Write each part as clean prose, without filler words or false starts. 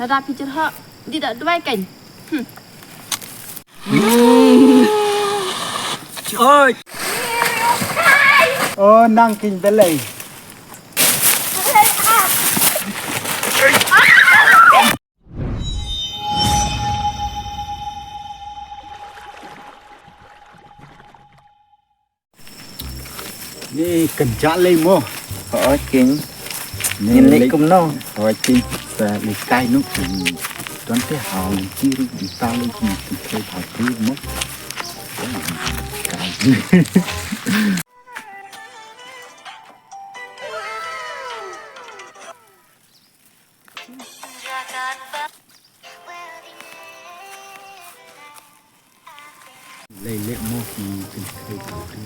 ระดับพี่จะเหาะดีดัดด้วยกันโอ้ยนั่งกินไปเลยนี่กันจะเลยโม่ขอกินnhìn lấy cùng nó rồi chị và lấy tay nó cũng toán cái hào chi đi tao lên gì thì thôi phải cứ mất lấy lệ mua thì từng cây đầu tiên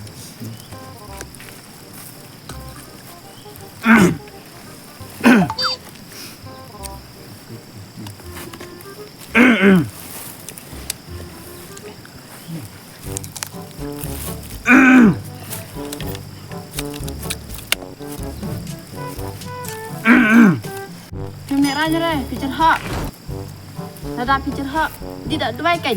phim này ra như đâyพี่จะเหาะระดับพี่จะเหาะดีดัดด้วยกัน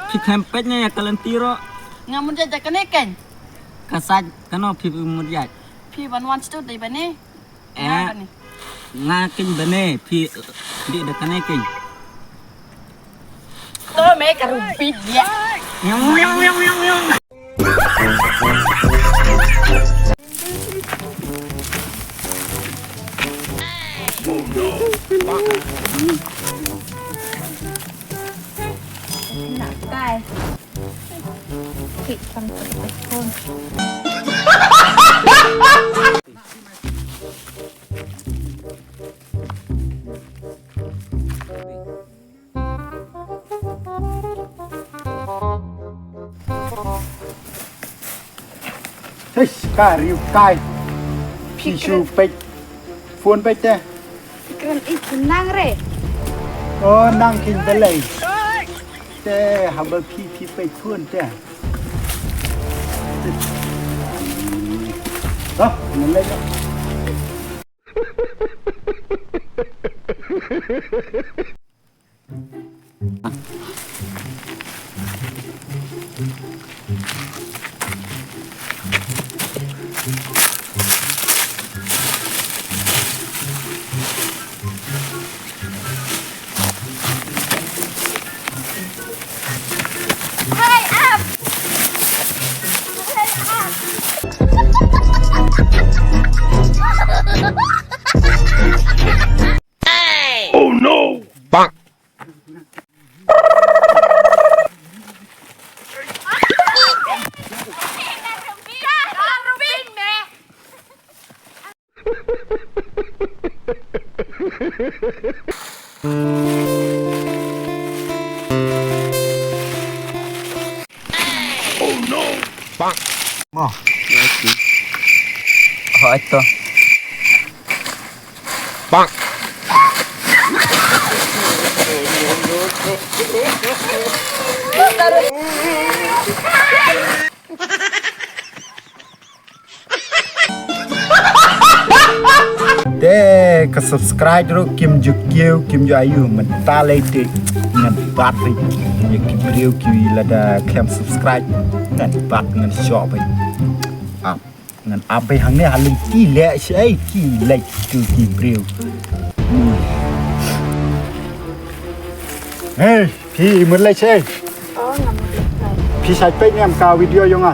พี่แคมเป็ดเนี่ยกำลังตีรงามุนจะจัดกันได้กันกระซัดกันเอาพี่มุดใหญ่พี่วันสตูดิบันนี่งากินบันนี่พี่ดีเด็กกันให้กินตัวเมกะรูปีเดียหนักได้ผิดฟังตัวไปคนเฮ้ยการิวกายพี่ชูไปฟวนไปเจ้กันอีกนั่งเร่นั่งกินไปเลยเจ้หาเบอร์พี่ไปฟวนเจ้นั่นเลยOh no! Bang! Oh no! Bang! Mo. Hỏi to. Bang! để cái subscribe rồi kim dục kêu kim dục ayu mình ta lấy thì ngân bát đi những cái video kia là đã kèm subscribe ngân bát ngân shop ấy ngân ápไปhàng này hàng linh kỳ lệ chứ kỳ lệ từ kỳ video heyพี่มันเลยใช่พี่ใช้ไปเนี่ยกาววิดีโอยังไง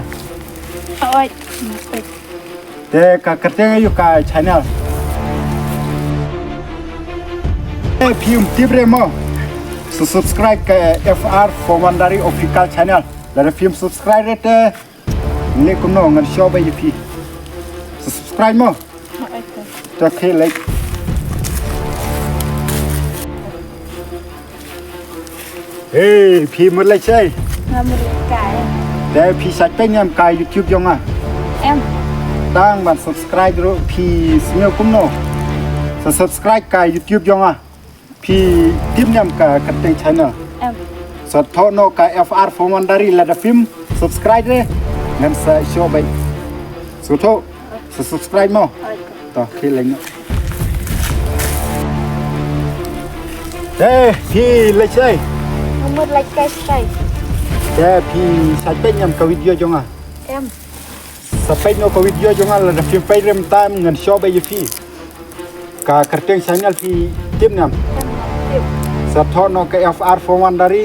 แต่กระเตงอยู่กับ channel พี่ที่เรียมsubscribe กับ FR for Mandari official channel แล้วพี่ subscribe ได้แต่เล็กคุณน้องเงินชอบไปอยู่พี่ subscribe มั้งจะเคยเล็กเฮ้ยพี่มันเลยใช่งามุนไก่ แต่พี่ใช้เป็นยังกาย YouTube ยังอ่ะ em ตั้งบัน subscribe รู้พี่สเมียวคุ้มโนsubscribe กาย YouTube ยังอ่ะพี่ทีมยังกายกันเต็ง channel em สดทอโนกาย FR ฟอร์มันดารีและดับฟิล์ม subscribe เลยงั้นจะโชว์ไปสุดท้าย subscribe มั้งต่อที่เล็งเฮ้พี่เลยใช่ nomor like cái say แต่พี่ใช้เป็นยังกับวิดีโอจังอ่ะ em สเปนโนกับวิดีโอจังอ่ะแล้วฟิล์มไปเริ่มตามเงินโชว์ไปยี่พี่กาการ์ตูนชาแนลพี่ทีมยัง em สดทอโนกาย FR ฟอร์มันดารี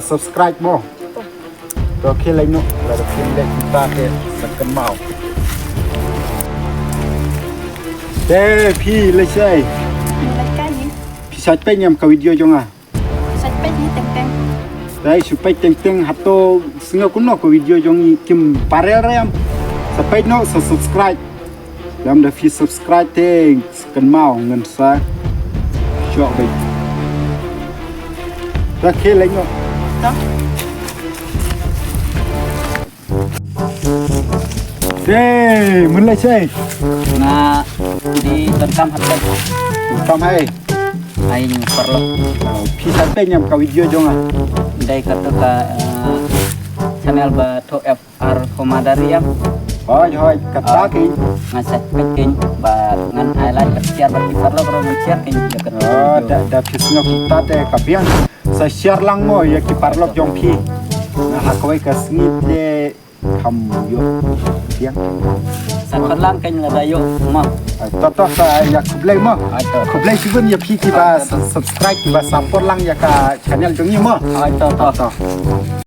subscribe มั้งต่อที่เล็งนู้แล้วฟิล์มเล็กตาเตะสักกันเมาเฮ้พี่เลยใช่ like cái gì พี่ใช้เป็นยังกับวิดีโอจังอ่ะ sạch bét như teng teng ได้ชุบไปเต็งๆฮัตโตสงกุนโนกับวิดีโอจังนี้คิมปาเรลเรียมสเปนโนsubscribe แล้วเดี๋ยวพี่ subscribe เต็งกันเมาเงินซะชอบไปแล้วเคเล็กเนาะ đó เด้มันเลยใช่ nga di terekam hati ทำให้ aing perlu พี่ใช้เป็นยังกับวิดีโอจังอ่ะ dai kata ka channel ba to FR Komadari yang โอ้ยกระตากิน ngaset peking ba ngan highlight ka share ba perlu bro share kin dekat เดี๋ยวพี่สงกุนตาเตะกับเบียนใส่เชียร์ลังโมยกี่ปาร์ลบจงพี่นะฮะก็ไว้กับสนิทเตะคำอยู่เบียน sakon lang kin la dayo moต่อsayaอยากคุบเลยมั้งคุบเลยชีวิตอย่าพี่ที่บ้า subscribe ที่บ้า support ลังอยากกับ channel ตรงนี้มั้ง ai to to ต่อ